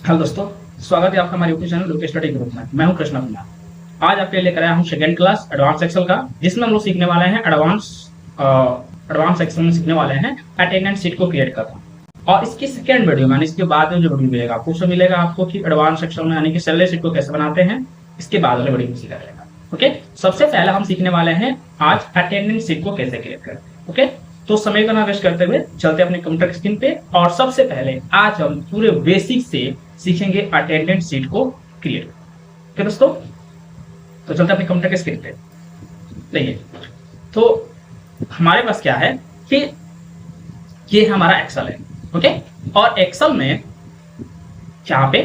Hello दोस्तों, स्वागत है आपका हमारे YouTube channel Lokesh study group में। मैं हूं कृष्णा कुमार। आज आपके लिए लेकर आया हूं सेकंड क्लास एडवांस एक्सेल का, जिसमें हम लोग सीखने वाले हैं एडवांस एक्सेल में सीखने वाले हैं अटेंडेंस शीट को क्रिएट करना। और इसकी सेकंड वीडियो यानी इसके बाद में जो वीडियो मिलेगा आपको, उसमें मिलेगा आपको कि एडवांस एक्सेल में यानी कि सैलरी शीट को कैसे बनाते हैं। इसके बाद वाले वीडियो में सीखा जाएगा। ओके, सबसे पहले हम सीखने वाले हैं आज अटेंडेंस शीट को कैसे क्रिएट करते हैं। ओके, तो समय का ना वेस्ट करते हुए चलते अपने कंप्यूटर स्क्रीन पे, और सबसे पहले आज हम पूरे बेसिक से सीखेंगे अटेंडेंस शीट को क्रिएट। ओके दोस्तों, तो चलते अपने कंप्यूटर के स्क्रीन पे। देखिए, तो हमारे पास क्या है कि ये हमारा एक्सेल है। ओके, और एक्सेल में यहाँ पे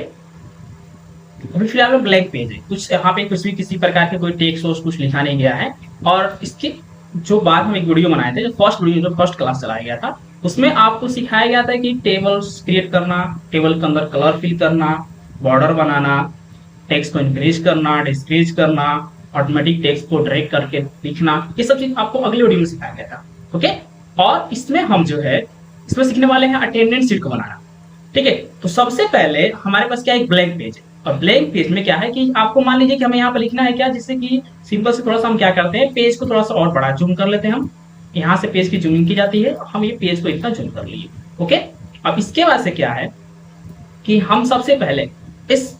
अभी फिलहाल ब्लैंक पेज है, कुछ यहाँ पे कुछ भी किसी प्रकार के कोई टेक्स्ट सोर्स कुछ लिखा नहीं गया है। और इसकी जो बाद में एक वीडियो बनाए थे, जो फर्स्ट क्लास चलाया गया था, उसमें आपको सिखाया गया था कि टेबल्स क्रिएट करना, टेबल के अंदर कलर फिल करना, बॉर्डर बनाना, टेक्स्ट को इंक्रीज करना, डिक्रीज करना, ऑटोमेटिक टेक्स्ट को ड्रैग करके लिखना, ये सब चीज आपको अगले वीडियो में सिखाया गया था। ओके, और इसमें हम जो है इसमें सीखने वाले हैं अटेंडेंस शीट को बनाना। ठीक है, तो सबसे पहले हमारे पास क्या एक ब्लैंक पेज है, और ब्लैंक पेज में क्या है कि आपको मान लीजिए कि हमें यहाँ पर लिखना है क्या, जिससे कि सिंपल से थोड़ा सा हम क्या करते हैं, पेज को थोड़ा सा और बड़ा जूम कर लेते हैं। हम यहाँ से पेज की जूमिंग की जाती है, हम ये पेज को इतना जूम कर लिए। ओके, अब इसके बाद से क्या है कि हम सबसे पहले इस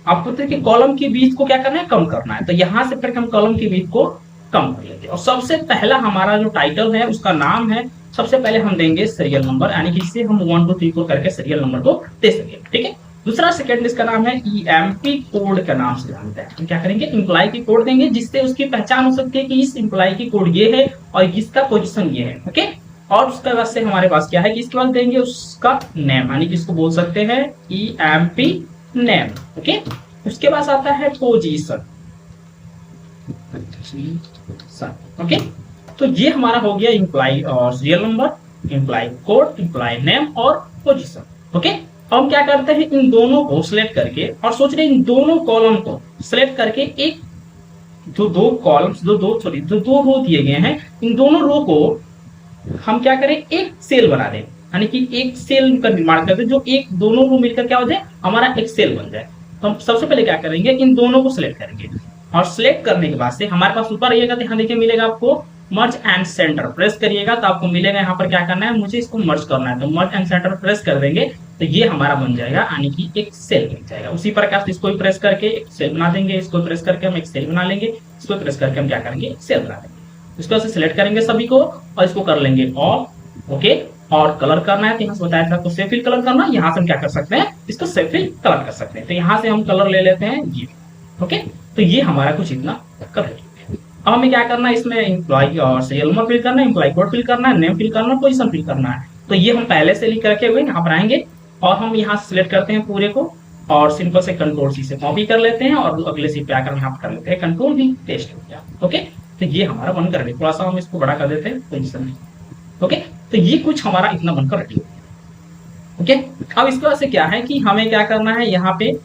आपको पता है कि कॉलम की बीच को क्या करना है, कम करना है। तो यहाँ से फिर हम कॉलम की बीच को कम कर लेते हैं। और सबसे पहला हमारा जो टाइटल है उसका नाम है, सबसे पहले हम देंगे सीरियल नंबर, यानी कि इससे हम 1 2 3 4 करके सीरियल नंबर को दे सके। ठीक है, दूसरा सेकंड इसका नाम है ईएमपी कोड के नाम से जानते हैं। हम क्या करेंगे, एम्प्लॉय की कोड देंगे, जिससे उसकी पहचान हो सकती है कि इस एम्प्लॉय की कोड ये है और इसका पोजीशन ये है। ओके, और उसके बाद से हमारे पास क्या है कि इसके बाद देंगे उसका नेम, यानी कि इसको बोल सकते हैं ईएमपी नेम। ओके, उसके बाद आता है पोजीशन। ओके, तो ये हमारा हो गया एम्प्लॉय और serial number, employee code, employee name और पोजीशन। ओके, हम क्या करते हैं, इन दोनों को सिलेक्ट करके, और सोच रहे हैं इन दोनों कॉलम को सिलेक्ट करके एक जो दो कॉलम्स जो दो रो दिए गए हैं, इन दोनों रो को हम क्या करें, एक सेल बना दें, यानी कि एक सेल का निर्माण कर दें, जो एक दोनों रो मिलकर क्या हो जाए, हमारा एक सेल बन जाए। तो हम सबसे पहले क्या करेंगे, इन दोनों को सिलेक्ट करेंगे, और सिलेक्ट करने के बाद से हमारे पास ऊपर आइएगा तो यहाँ देखिए मिलेगा आपको मर्ज एंड सेंटर, प्रेस करिएगा तो आपको मिलेगा यहाँ पर क्या करना है, मुझे इसको मर्ज करना है। तो मर्ज एंड सेंटर प्रेस कर देंगे तो ये हमारा बन जाएगा, यानी कि एक सेल बन जाएगा। उसी प्रकार से इसको भी प्रेस करके एक सेल बना देंगे, इसको प्रेस करके हम एक सेल बना लेंगे, इसको प्रेस करके हम क्या करेंगे, एक सेल बना देंगे। इसको से सिलेक्ट करेंगे सभी को, और इसको कर लेंगे ऑफ। ओके, और कलर करना है तो यहाँ से बताया था, तो सेव फिल कलर करना, यहाँ से हम क्या कर सकते हैं, इसको सेव फिल कलर कर सकते हैं। तो यहाँ से हम कलर ले लेते हैं ये। ओके, तो ये हमारा कुछ इतना कर लेते हैं। अब हमें क्या करना है, इसमें एम्प्लॉय और सीरियल नंबर फिल करना है, एम्प्लॉय कोड फिल करना है, नेम फिल करना है, पोजीशन फिल करना है। तो ये हम पहले से लिख रखे हुए यहाँ पर आएंगे, और हम यहाँ से सिलेक्ट करते हैं पूरे को, और सिंपल से कंट्रोल सी से कॉपी कर लेते हैं, और अगले सी पे आकर यहाँ पर कर लेते हैं कंट्रोल भी, पेस्ट हो गया। ओके, तो ये हमारा बनकर रेडी, थोड़ा सा हम इसको बड़ा कर देते हैं पोजीशन में। ओके, तो ये कुछ हमारा इतना बनकर रेडी हो गया। ओके, अब इसके बाद से क्या है कि हमें क्या करना है, यहाँ पे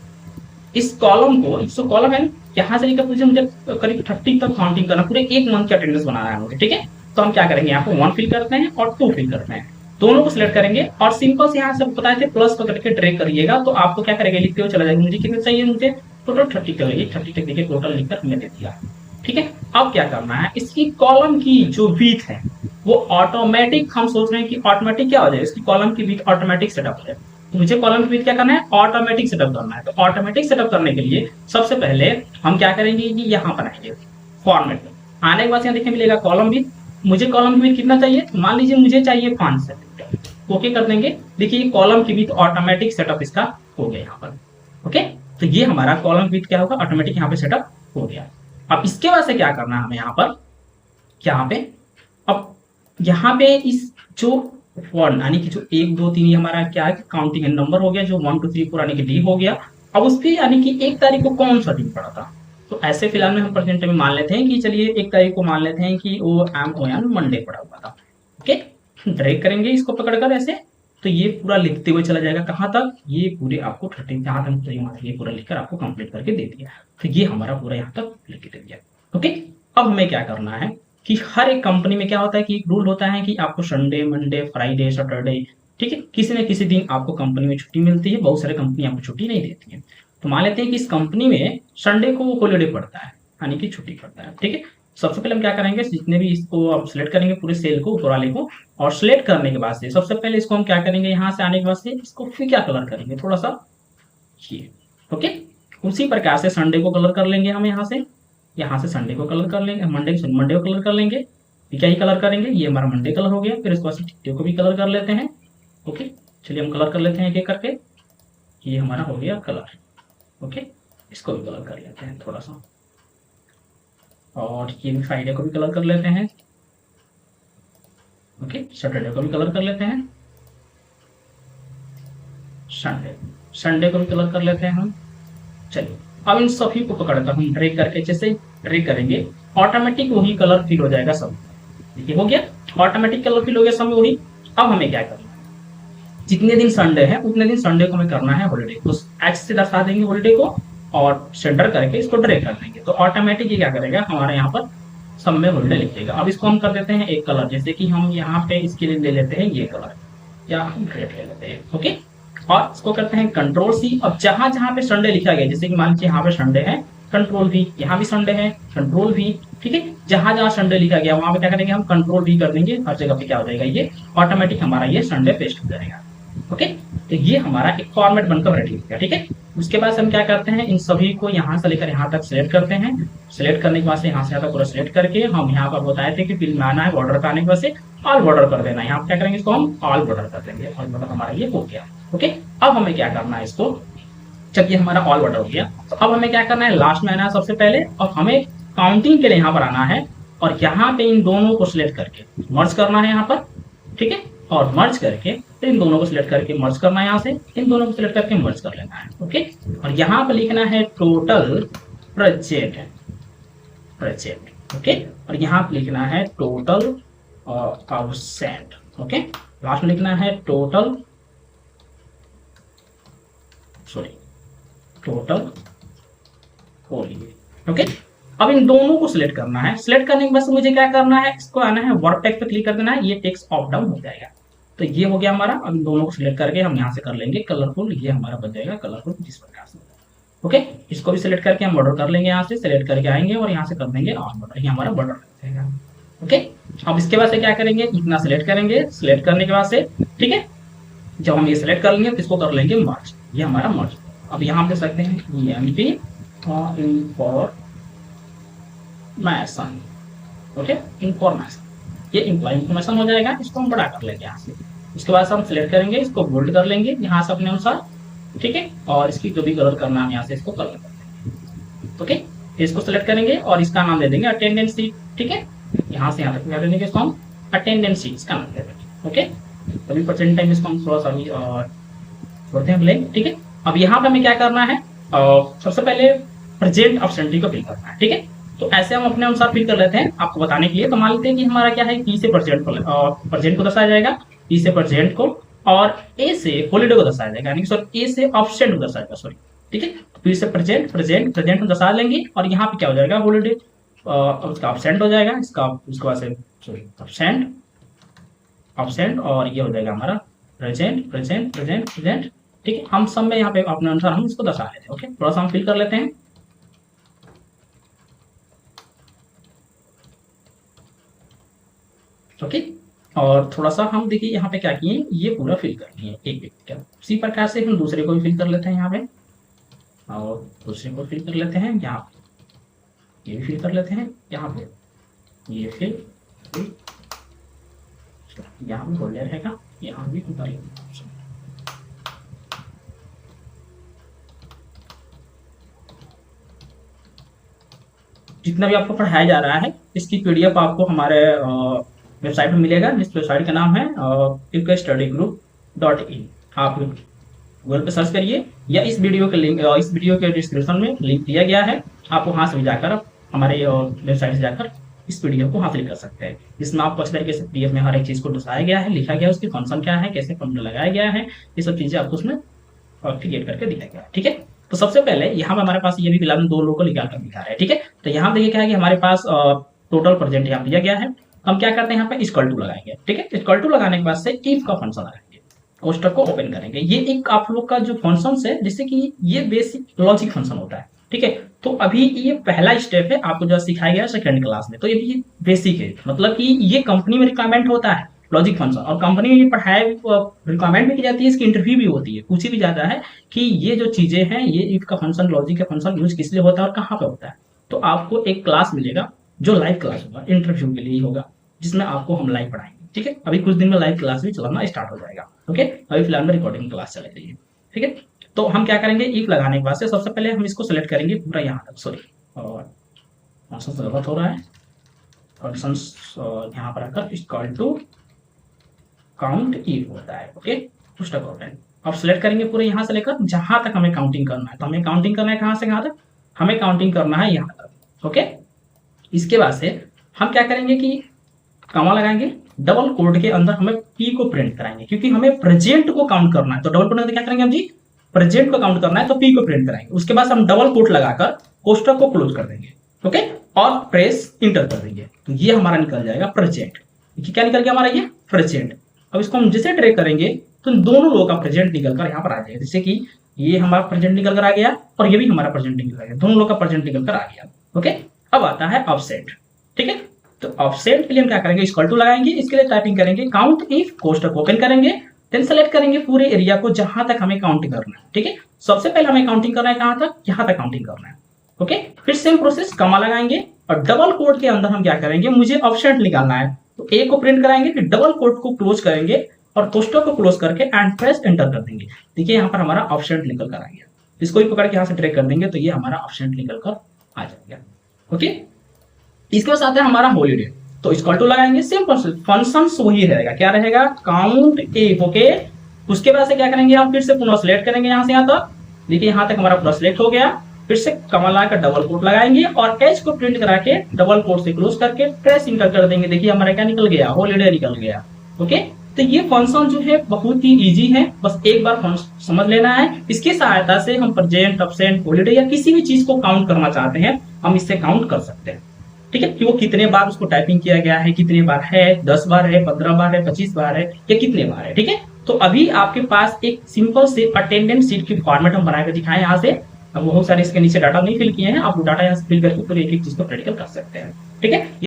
इस कॉलम को, इसको कॉलम है यहाँ से लेकर मुझे करीब 30 तक काउंटिंग करना, पूरे एक मंथ का अटेंडेंस बनाना है मुझे। ठीक है, तो हम क्या करेंगे, यहाँ पे 1 फिल करते हैं और 2 फिल करते हैं, दोनों को सिलेक्ट करेंगे, और सिंपल से यहाँ से बताए थे प्लस पकड़ के ड्रैग करिएगा, तो आपको क्या करेंगे, लिखते हुए चला जाएगा। मुझे कितने चाहिए, मुझे टोटल 30 करेंगे, 30 तक देखिए टोटल लिखकर हमने दे दिया। ठीक है, अब क्या करना है, इसकी कॉलम की जो बीट है वो ऑटोमेटिक, हम सोच रहे हैं कि ऑटोमेटिक क्या हो जाए, इसकी कॉलम की बीट ऑटोमेटिक सेटअप हो जाए। तो मुझे कॉलम की बीट क्या करना है, ऑटोमेटिक सेटअप करना है। तो ऑटोमेटिक सेटअप करने के लिए सबसे पहले हम क्या करेंगे कि यहाँ पर आएंगे फॉर्मेट में, आने के बाद यहाँ देखिए मिलेगा कॉलम बीट। मुझे कॉलम की बीट कितना चाहिए, मान लीजिए मुझे चाहिए 5 सेंटीमीटर। ओके कर देंगे, देखिए कॉलम की बीट ऑटोमेटिक सेटअप इसका हो गया यहाँ पर। ओके, तो ये हमारा कॉलम की बीट क्या होगा, ऑटोमेटिक यहाँ पे सेटअप हो गया। अब इसके बाद से क्या करना है हमें, यहाँ पर अब यहाँ पे इस जो वन यानी कि जो 1 2 3 हमारा क्या है, काउंटिंग नंबर हो गया, जो 1 2 3 4 यानी कि डी हो गया। अब उस पर यानी कि 1 तारीख को कौन सा दिन पड़ा था, तो ऐसे फिलहाल में हम परसेंट में मान लेते हैं कि चलिए 1 तारीख को मान लेते हैं कि वो मंडे पड़ा हुआ था। ओके, ड्रैग करेंगे इसको पकड़कर ऐसे, तो ये पूरा लिखते हुए चला जाएगा कहाँ तक, ये पूरे आपको 30 जहां तक ये पूरा लिखकर आपको कंप्लीट करके दे दिया। तो ये हमारा पूरा यहाँ तक लिख के दे दिया। ओके, अब हमें क्या करना है कि हर एक कंपनी में क्या होता है कि एक रूल होता है कि आपको संडे, मंडे, फ्राइडे, सैटरडे, ठीक है, किसी न किसी दिन आपको कंपनी में छुट्टी मिलती है, बहुत सारे कंपनी आपको छुट्टी नहीं देती है। तो मान लेते हैं कि इस कंपनी में संडे को हॉलीडे पड़ता है, यानी कि छुट्टी पड़ता है। ठीक है, सबसे पहले हम क्या करेंगे, जितने भी इसको आप सिलेक्ट करेंगे पूरे सेल को, ऊपर वाले को, और सिलेक्ट करने के बाद से सबसे पहले इसको हम क्या करेंगे, यहाँ से आने के बाद से इसको फिर क्या कलर करेंगे, थोड़ा सा ये। ओके, उसी प्रकार से संडे को कलर कर लेंगे हम यहाँ से संडे को कलर कर लेंगे, मंडे को कलर कर लेंगे। क्या ही कलर करेंगे, ये हमारा मंडे कलर हो गया। फिर इसके बाद ट्यूसडे को भी कलर कर लेते हैं। ओके, चलिए हम कलर कर लेते हैं एक एक करके। ये हमारा हो गया कलर। ओके, इसको भी कलर कर लेते हैं थोड़ा सा, और ये भी फ्राइडे को भी कलर कर लेते हैं। ओके, सैटरडे को भी कलर कर लेते हैं, संडे को भी कलर कर लेते हैं हम। चलिए अब इन सभी को पकड़कर हम ड्रैग करके, जैसे ड्रैग करेंगे ऑटोमेटिक वही कलर फिल हो जाएगा सब। देखिए हो गया, ऑटोमेटिक कलर फिल हो गया सब में वही। अब हमें क्या करना है, जितने दिन संडे है उतने दिन संडे को हमें करना है हॉलीडे। तो एच से दर्शा देंगे हॉलीडे को और सेंटर करके इसको ड्रैग कर देंगे, तो ऑटोमेटिक ये क्या करेगा, हमारे यहाँ पर सब में हॉलीडे लिख देगा। अब इसको हम कर देते हैं एक कलर, जैसे कि हम यहाँ पे इसके लिए ले लेते हैं ये कलर, या हम रेड ले लेते हैं। ओके, और इसको करते हैं कंट्रोल सी। अब जहां जहां पे संडे लिखा गया, जैसे कि मान लीजिए यहाँ पे संडे है, कंट्रोल भी, यहाँ भी संडे है, कंट्रोल भी। ठीक है, जहां जहां संडे लिखा गया वहां पे क्या करेंगे, हम कंट्रोल भी कर देंगे। हर जगह पे क्या हो जाएगा, ये ऑटोमेटिक हमारा ये संडे पेस्ट हो जाएगा। ओके, तो ये हमारा एक फॉर्मेट बनकर रेडी हो गया। ठीक है, उसके बाद हम क्या करते हैं, इन सभी को यहाँ से लेकर यहाँ तक सिलेक्ट करते हैं। सिलेक्ट करने के बाद से यहाँ से यहाँ तक पूरा सिलेक्ट करके हम यहाँ पर बताए थे कि फिल में आना है, बॉर्डर पे आने के बाद से ऑल बॉर्डर कर देना है। यहाँ क्या करेंगे, इसको हम ऑल बॉर्डर कर देंगे। ऑल बॉर्डर हमारा ये हो गया। ओके, अब हमें क्या करना है, इसको जब ये हमारा ऑल बॉर्डर हो गया, तो अब हमें क्या करना है, लास्ट में आना है सबसे पहले, और हमें काउंटिंग के लिए यहाँ पर आना है, और यहाँ पे इन दोनों को सिलेक्ट करके मर्ज करना है यहाँ पर। ठीक है, और मर्ज करके फिर इन दोनों को सिलेक्ट करके मर्ज करना है, यहाँ से इन दोनों को सिलेक्ट करके मर्ज कर लेना है। ओके, और यहाँ पर लिखना है टोटल प्रेजेंट। ओके, और यहाँ पर लिखना है टोटल अब्सेंट। ओके, लास्ट में लिखना है टोटल हॉलीडे। ओके, अब इन दोनों को सिलेक्ट करना है। सिलेक्ट करने के बाद मुझे क्या करना है, इसको आना है वर्क टेक्स्ट पे क्लिक कर देना है, ये टेक्स्ट ऑफ डाउन हो जाएगा। तो ये हो गया हमारा। अब इन दोनों को सिलेक्ट करके हम यहाँ से कर लेंगे कलरफुल, ये हमारा बन जाएगा कलरफुल जिस प्रकार से। ओके, इसको भी सिलेक्ट करके हम बॉर्डर कर लेंगे, यहाँ से सिलेक्ट करके आएंगे और यहाँ से कर देंगे ऑन बॉर्डर, ये हमारा बॉर्डर लग जाएगा। ओके, अब इसके बाद से क्या करेंगे, इतना सिलेक्ट करेंगे। सिलेक्ट करने के बाद से ठीक है, जब हम ये सिलेक्ट कर लेंगे तो इसको कर लेंगे मर्ज, ये हमारा मर्ज। अब यहाँ पे सकते हैं एमपी इंफॉर्मेशन। ओके, इंफॉर्मेशन, ये एम्प्लॉय इंफॉर्मेशन हो जाएगा। इसको हम बड़ा कर लेंगे यहाँ से। उसके बाद हम सिलेक्ट करेंगे, इसको बोल्ड कर लेंगे यहाँ से अपने अनुसार। ठीक है, और इसकी जो भी कलर करना है यहाँ से इसको कलर कर देंगे। ओके, इसको सिलेक्ट करेंगे और इसका नाम दे देंगे अटेंडेंस शीट। ठीक है, यहाँ से यहाँ तक क्या देंगे, इसको हम अटेंडेंस शीट इसका नाम दे देंगे। ओके, अभी परसेंट टाइम इसको हम थोड़ा सा भी छोड़ते हैं ब्लैंक। ठीक है, अब यहाँ पे हमें क्या करना है, सबसे पहले प्रेजेंट एब्सेंटी को फिल करना है। ठीक है, तो ऐसे हम अपने अनुसार फिल कर लेते हैं आपको बताने के लिए। तो मान लेते हैं कि हमारा क्या है, पी से प्रेजेंट को दर्शाया जाएगा, पी से प्रेजेंट को, और ए से हॉलीडे को दर्शाया जाएगा, यानी कि ए से एब्सेंट को दर्शाएगा, सॉरी। ठीक है, पी से प्रेजेंट को दर्शा लेंगे, और यहाँ पे क्या हो जाएगा, हॉलीडे उसका एब्सेंट हो जाएगा, इसका उसके बाद से सॉरी एब्सेंट, और ये हो जाएगा हमारा प्रेजेंट। ठीक है, हम सब में यहाँ पे अपने अनुसार हम इसको दर्शा लेते हैं। ओके, थोड़ा सा हम फिल कर लेते हैं। ओके, और थोड़ा सा हम देखिए यहाँ पे क्या किए, ये पूरा फिल कर दिए एक व्यक्ति का। उसी प्रकार से हम दूसरे को भी फिल कर लेते हैं यहाँ पे, और दूसरे को फिल कर लेते हैं यहाँ पे, ये भी फिल कर लेते हैं यहाँ पे, ये फिल यहाँ भी बोल रहेगा, यहाँ भी कर लेंगे। जितना भी आपको पढ़ाया जा रहा है इसकी पीडीएफ आपको हमारे वेबसाइट में मिलेगा, जिस वेबसाइट का नाम है ukstudyGroup.in। आप गूगल पे सर्च करिए, या इस वीडियो के लिंक, इस वीडियो के डिस्क्रिप्शन में लिंक दिया गया है, आप वहाँ से भी जाकर हमारे वेबसाइट से जाकर इस पीडीएफ को हासिल कर सकते हैं। इसमें आपको अच्छी तरीके से पीडीएफ में हर एक चीज़ को दर्शाया गया है, लिखा गया है, उसकी फंक्शन क्या है, कैसे फॉर्मूला लगाया गया है, ये सब चीज़ें आपको उसमें क्रिएट करके दिया गया है। ठीक है, तो सबसे पहले यहाँ पे हमारे पास ये भी फिलहाल दो लोगों को निकाल कर दिखा रहा है। ठीक है, तो यहाँ देखिए क्या है कि हमारे पास टोटल प्रेजेंट यहाँ दिया गया है। हम क्या करते हैं, यहाँ पे इक्वल टू लगाएंगे। ठीक है, इक्वल टू लगाने के बाद से इफ का फंक्शन लगाएंगे। कोष्टक को ओपन करेंगे। ये एक आप लोग का जो फंक्शन है, जैसे कि ये बेसिक लॉजिक फंक्शन होता है, ठीक है। तो अभी ये पहला स्टेप है, आपको जो सिखाया गया सेकंड क्लास में, तो ये भी बेसिक है, मतलब कि ये कंपनी में रिक्वायरमेंट होता है लॉजिक फंक्शन, और कंपनी में ये पढ़ाई रिक्वायरमेंट भी की जाती है, इसकी इंटरव्यू भी होती है, पूछी भी जाता है कि ये जो चीजें हैं, ये इफ का फंक्शन, लॉजिक का फंक्शन यूज किस लिए होता है और कहाँ पे होता है। तो आपको एक क्लास मिलेगा जो लाइव क्लास होगा, इंटरव्यू के लिए ही होगा, जिसमें आपको हम लाइव पढ़ाएंगे, ठीक है। अभी कुछ दिन में लाइव क्लास भी चलाना स्टार्ट हो जाएगा, ओके। अभी फिलहाल में रिकॉर्डिंग क्लास चल रही है, ठीक है। तो हम क्या करेंगे, इफ लगाने के बाद से सबसे पहले हम इसको सेलेक्ट करेंगे पूरा यहाँ तक, सॉरी और फंक्शन गलत हो रहा है, फंक्शन यहाँ पर आकर इक्वल टू काउंट इफ होता है, ओके, पुस्तक ओपन। अब सेलेक्ट करेंगे पूरे यहाँ से लेकर जहां तक हमें काउंटिंग करना है। तो हमें काउंटिंग करना है कहाँ से कहाँ तक, हमें काउंटिंग करना है यहाँ तक, ओके। इसके बाद से हम क्या करेंगे कि कॉमा लगाएंगे, डबल कोट के अंदर हमें पी को प्रिंट कराएंगे, क्योंकि हमें प्रेजेंट को काउंट करना है। तो डबल कोट में क्या करेंगे हम जी, प्रेजेंट को काउंट करना है, तो पी को प्रिंट कराएंगे। उसके बाद हम डबल कोट लगाकर कोष्टक को क्लोज कर देंगे, ओके, और प्रेस इंटर कर देंगे। तो ये हमारा निकल जाएगा प्रेजेंट। क्या निकल गया हमारा, ये प्रेजेंट। अब इसको हम जैसे ड्रैग करेंगे तो दोनों लोगों का प्रेजेंट निकल कर यहाँ पर आ जाएगा, जैसे कि ये हमारा प्रेजेंट निकल कर आ गया और ये भी हमारा प्रेजेंट निकल कर आ गया, दोनों लोग का प्रेजेंट निकल कर आ गया, ओके। अब आता है ऑफसेट, ठीक है। तो ऑफसेट के लिए हम क्या करेंगे, इक्वल टू लगाएंगे। इसके लिए टाइपिंग करेंगे काउंट इफ, कोष्टक ओपन करेंगे, देन सेलेक्ट करेंगे पूरे एरिया को जहां तक हमें काउंटिंग करना है, ठीक है। सबसे पहले हमें काउंटिंग करना है कहां तक, यहाँ तक काउंटिंग करना है, ओके। फिर सेम प्रोसेस, कॉमा लगाएंगे और डबल कोट के अंदर हम क्या करेंगे, मुझे ऑफसेट निकालना है, तो ए को प्रिंट कराएंगे, फिर डबल कोट को क्लोज करेंगे और कोष्टक को क्लोज करके एंड प्रेस एंटर कर देंगे। देखिए यहाँ पर हमारा ऑफसेट निकल कर आ गया। इसको भी पकड़ के यहाँ से ड्रैग कर देंगे तो ये हमारा ऑफसेट निकल कर आ जाएगा, ओके। इसके बाद आता है हमारा हॉलीडे, तो इक्वल टू लगाएंगे, सेम प्रोसेस, फंक्शन वही रहेगा, क्या रहेगा, काउंट इफ, ओके। उसके बाद से क्या करेंगे, हम फिर से पुनः सिलेक्ट करेंगे यहाँ से यहाँ तक, देखिए यहाँ तक हमारा पूरा सिलेक्ट हो गया। फिर से कॉमा लगाकर डबल कोट लगाएंगे और एच को प्रिंट करा के डबल कोट से क्लोज करके प्रेस इंटर कर देंगे। देखिए हमारा क्या निकल गया, हॉलीडे निकल गया, ओके। तो ये फंक्शन जो है बहुत ही इजी है, बस एक बार समझ लेना है। इसकी सहायता से हम प्रेजेंट, एब्सेंट, हॉलीडे या किसी भी चीज को काउंट करना चाहते हैं, हम इससे काउंट कर सकते हैं, ठीक है। कि वो कितने बार उसको टाइपिंग किया गया है, कितने बार है, 10 बार है, 15 बार है, 25 बार है, या कितने बार है, ठीक है। तो अभी आपके पास एक सिंपल से अटेंडेंस शीट की फॉर्मेट हम बनाकर दिखाएं यहाँ से। अब बहुत सारे इसके नीचे डाटा नहीं फिल किए हैं, आप वो डाटा यहाँ से फिल करके पूरे एक एक चीज को प्रैक्टिकल कर सकते हैं, ठीक है।